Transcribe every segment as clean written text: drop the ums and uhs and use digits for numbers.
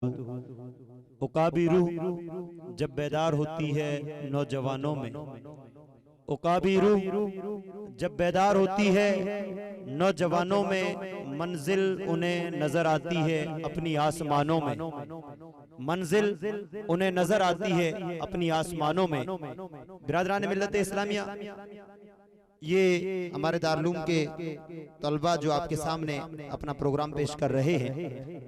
उकाबी रूह जब बेदार होती है नौजवानों में, उकाबी रूह जब बेदार होती है नौजवानों में, मंजिल उन्हें नजर आती है अपनी आसमानों में, मंजिल उन्हें नजर आती है अपनी आसमानों में। बिरादरान मिल्लत इस्लामिया, ये हमारे दारुल उलूम के तलबा जो आपके सामने अपना प्रोग्राम पेश कर रहे हैं,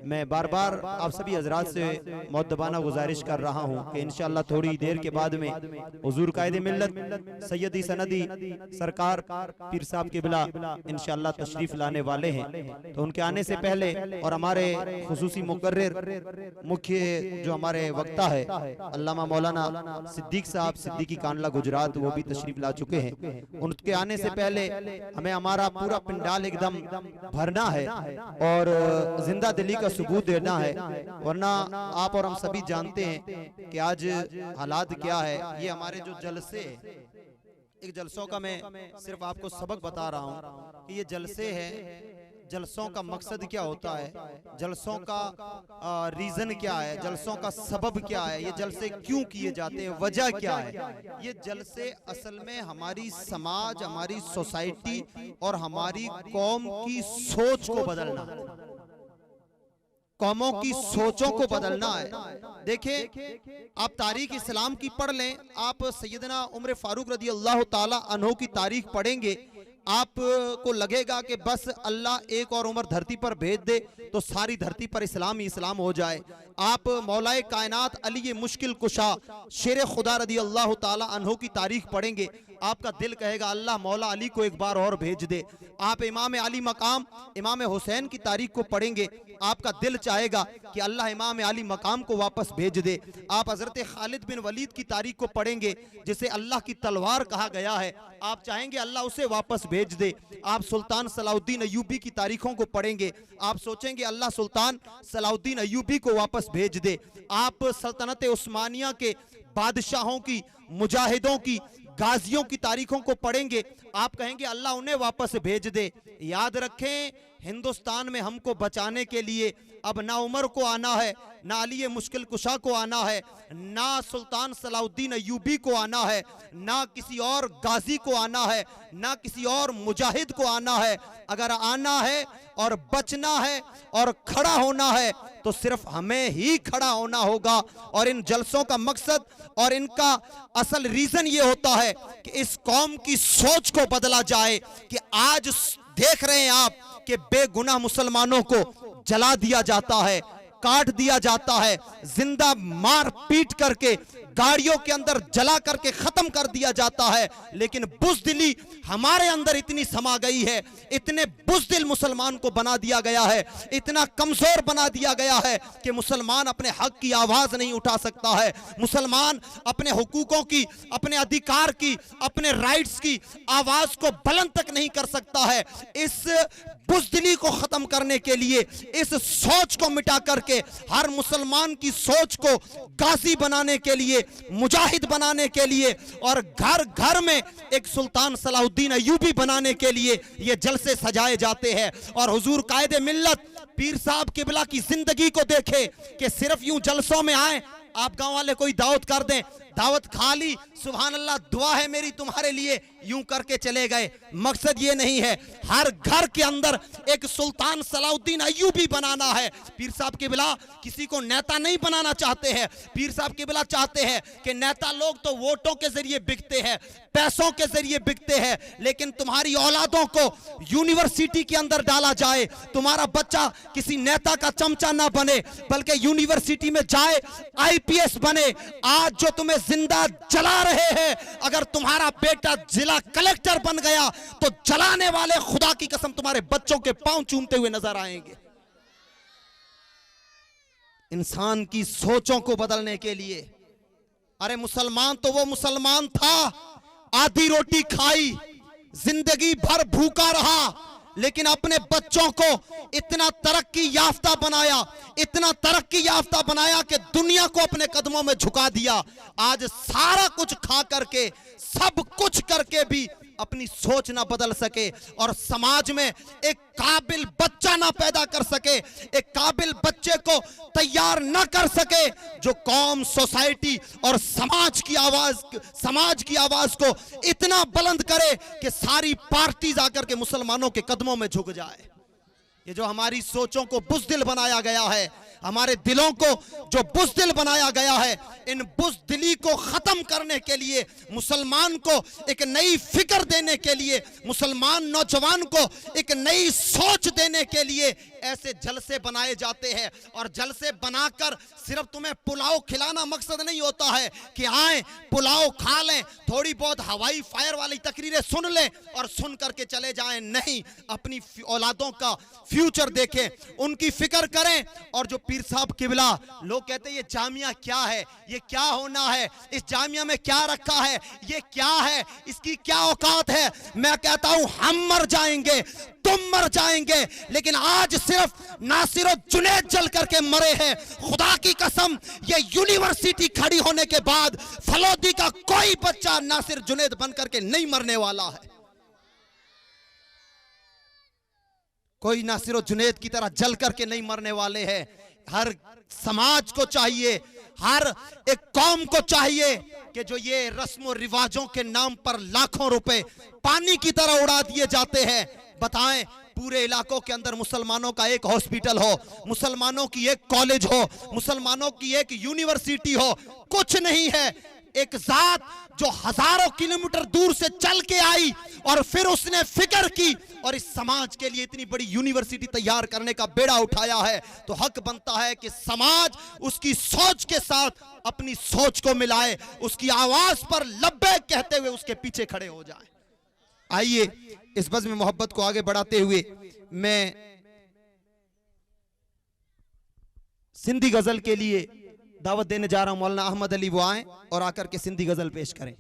मैं बार बार आप सभी हजरात से मुअद्दबाना गुजारिश कर रहा हूं कि इंशाअल्लाह थोड़ी देर के बाद में हुजूर कायदे मिल्लत सैयदी सनदी सरकार पीर साहब क़िबला इंशाअल्लाह तशरीफ लाने वाले हैं। तो उनके आने से पहले और हमारे खुसूसी मुकर्रिर मुख्य जो हमारे वक्ता है अल्लामा मौलाना सिद्दीक साहब सिद्दीकी कांडला गुजरात, वो भी तशरीफ ला चुके हैं। उनके आने से पहले हमें हमारा पूरा पिंडाल एकदम भरना है और जिंदा दिली का सबूत देना है, वरना आप और हम सभी जानते हैं कि आज हालात क्या है। ये हमारे जो जलसे, एक जलसों का मैं सिर्फ आपको सबक बता रहा हूँ कि ये जलसे हैं, जलसों का मकसद क्या होता है, जलसों का रीजन क्या है, जलसों का सबब क्या है, ये जलसे क्यों किए जाते हैं, वजह क्या है। ये जलसे असल में हमारी समाज, हमारी सोसाइटी और हमारी कौम की सोच को बदलना, कौमों की सोचों को बदलना है। देखें, आप तारीख इस्लाम की पढ़ लें, आप सैयदना उमर फारूक रदी अल्लाह ताला अन्हु की तारीख पढ़ेंगे, आपको लगेगा कि बस अल्लाह एक और उमर धरती पर भेज दे तो सारी धरती पर इस्लाम ही इस्लाम हो जाए। आप मौलाए कायनात अली मुश्किल कुशा शेर खुदा रदी अल्लाह ताला अन्हु की तारीख पढ़ेंगे, आपका दिल कहेगा अल्लाह मौला अली को एक बार और भेज दे। आप इमाम अली मकाम इमाम हुसैन की तारीख को पढ़ेंगे, आपका दिल चाहेगा कि अल्लाह इमाम अली मकाम को वापस भेज दे। आप हजरत खालिद बिन वलीद की तारीख को पढ़ेंगे, जिसे अल्लाह की तलवार कहा गया है, आप चाहेंगे अल्लाह उसे वापस भेज दे। आप सुल्तान सलाउद्दीन अय्यूबी की तारीखों को पढ़ेंगे, आप सोचेंगे अल्लाह सुल्तान सलाउद्दीन अय्यूबी को वापस भेज दे। आप सल्तनत उस्मानिया के बादशाहों की, मुजाहिदों की, गाजियों की तारीखों को पढ़ेंगे, आप कहेंगे अल्लाह उन्हें वापस भेज दे। याद रखें, हिंदुस्तान में हमको बचाने के लिए अब ना उमर को आना है, ना अली मुश्किल कुशा को आना है, ना सुल्तान सलाउद्दीन अय्यूबी को आना है, ना किसी और गाजी को आना है, ना किसी और मुजाहिद को आना है। अगर आना है और बचना है और खड़ा होना है तो सिर्फ हमें ही खड़ा होना होगा। और इन जलसों का मकसद और इनका असल रीजन ये होता है कि इस कौम की सोच को बदला जाए। कि आज देख रहे हैं आप कि बेगुनाह मुसलमानों को जला दिया जाता है, काट दिया जाता है, जिंदा मार पीट करके गाड़ियों के अंदर जला करके खत्म कर दिया जाता है। लेकिन बुज़दिली हमारे अंदर इतनी समा गई है, इतने बुज़दिल मुसलमान को बना दिया गया है, इतना कमजोर बना दिया गया है कि मुसलमान अपने हक की आवाज नहीं उठा सकता है, मुसलमान अपने हुकूकों की, अपने अधिकार की, अपने राइट्स की आवाज को बुलंद तक नहीं कर सकता है। इस बुज़दिली को खत्म करने के लिए, इस सोच को मिटा करके हर मुसलमान की सोच को गाजी बनाने के लिए, मुजाहिद बनाने के लिए और घर घर में एक सुल्तान सलाउद्दीन अय्यूबी बनाने के लिए ये जलसे सजाए जाते हैं। और हुजूर कायदे मिल्लत पीर साहब क़िबला की जिंदगी को देखे कि सिर्फ यूं जलसों में आए, आप गांव वाले कोई दावत कर दें, दावत खा ली, सुभान अल्लाह दुआ है मेरी तुम्हारे लिए, यूं करके चले गए। मकसद ये नहीं है, हर घर के अंदर एक सुल्तान सलाउद्दीन अय्यूबी बनाना है। पीर साहब क़िबला किसी को नेता नहीं बनाना चाहते हैं। पीर साहब क़िबला चाहते हैं कि नेता लोग तो वोटों के जरिए बिकते हैं, पैसों के जरिए बिकते हैं, लेकिन तुम्हारी औलादों को यूनिवर्सिटी के अंदर डाला जाए, तुम्हारा बच्चा किसी नेता का चमचा ना बने बल्कि यूनिवर्सिटी में जाए, IPS बने। आज जो तुम्हें जिंदा जला रहे हैं, अगर तुम्हारा बेटा जिला कलेक्टर बन गया तो जलाने वाले खुदा की कसम तुम्हारे बच्चों के पांव चूमते हुए नजर आएंगे। इंसान की सोचों को बदलने के लिए, अरे मुसलमान तो वो मुसलमान था, आधी रोटी खाई, जिंदगी भर भूखा रहा, लेकिन अपने बच्चों को इतना तरक्की याफ्ता बनाया, इतना तरक्की याफ्ता बनाया कि दुनिया को अपने कदमों में झुका दिया। आज सारा कुछ खा करके, सब कुछ करके भी अपनी सोच ना बदल सके और समाज में एक काबिल बच्चा ना पैदा कर सके, एक काबिल बच्चे को तैयार ना कर सके जो कौम, सोसाइटी और समाज की आवाज को इतना बुलंद करे कि सारी पार्टीज आकर के मुसलमानों के कदमों में झुक जाए। ये जो हमारी सोचों को बुज़दिल बनाया गया है, हमारे दिलों को जो बुज़दिल बनाया गया है, इन बुज़दिली को खत्म करने के लिए, मुसलमान को एक नई फिक्र देने के लिए, मुसलमान नौजवान को एक नई सोच देने के लिए ऐसे जलसे बनाए जाते हैं। और जलसे बनाकर सिर्फ तुम्हें पुलाव खिलाना मकसद नहीं होता है कि आए पुलाव खा लें, थोड़ी बहुत हवाई फायर वाली तकरीरें सुन लें और सुन करके चले जाएं। नहीं, अपनी औलादों का फ्यूचर देखें, उनकी फिक्र करें। और जो पीर साहब किबला, लोग कहते हैं ये जामिया क्या है, ये क्या होना है, इस जामिया में क्या रखा है, ये क्या है, इसकी क्या औकात है। मैं कहता हूं हम मर जाएंगे, तुम मर जाएंगे, लेकिन आज सिर्फ नासिर और जुनैद जल करके मरे हैं। खुदा की कसम, ये यूनिवर्सिटी खड़ी होने के बाद फलोदी का कोई बच्चा नासिर जुनैद बन करके नहीं मरने वाला है। कोई नासिर और जुनैद की तरह जल करके नहीं मरने वाले हैं। हर समाज को चाहिए, हर एक कौम को चाहिए कि जो ये रस्म और रिवाजों के नाम पर लाखों रुपए पानी की तरह उड़ा दिए जाते हैं, बताएं पूरे इलाकों के अंदर मुसलमानों का एक हॉस्पिटल हो, मुसलमानों की एक कॉलेज हो, मुसलमानों की एक यूनिवर्सिटी हो, कुछ नहीं है। एक जात जो हजारों किलोमीटर दूर से चल के आई और फिर उसने फिक्र की और इस समाज के लिए इतनी बड़ी यूनिवर्सिटी तैयार करने का बेड़ा उठाया है, तो हक बनता है कि समाज उसकी सोच के साथ अपनी सोच को मिलाए, उसकी आवाज पर लब्बैक कहते हुए उसके पीछे खड़े हो जाए। आइए इस बज़्म मोहब्बत को आगे बढ़ाते हुए मैं सिंधी गजल के लिए दावत देने जा रहा हूं। मौलाना अहमद अली वो आए और आकर के सिंधी गजल पेश करें।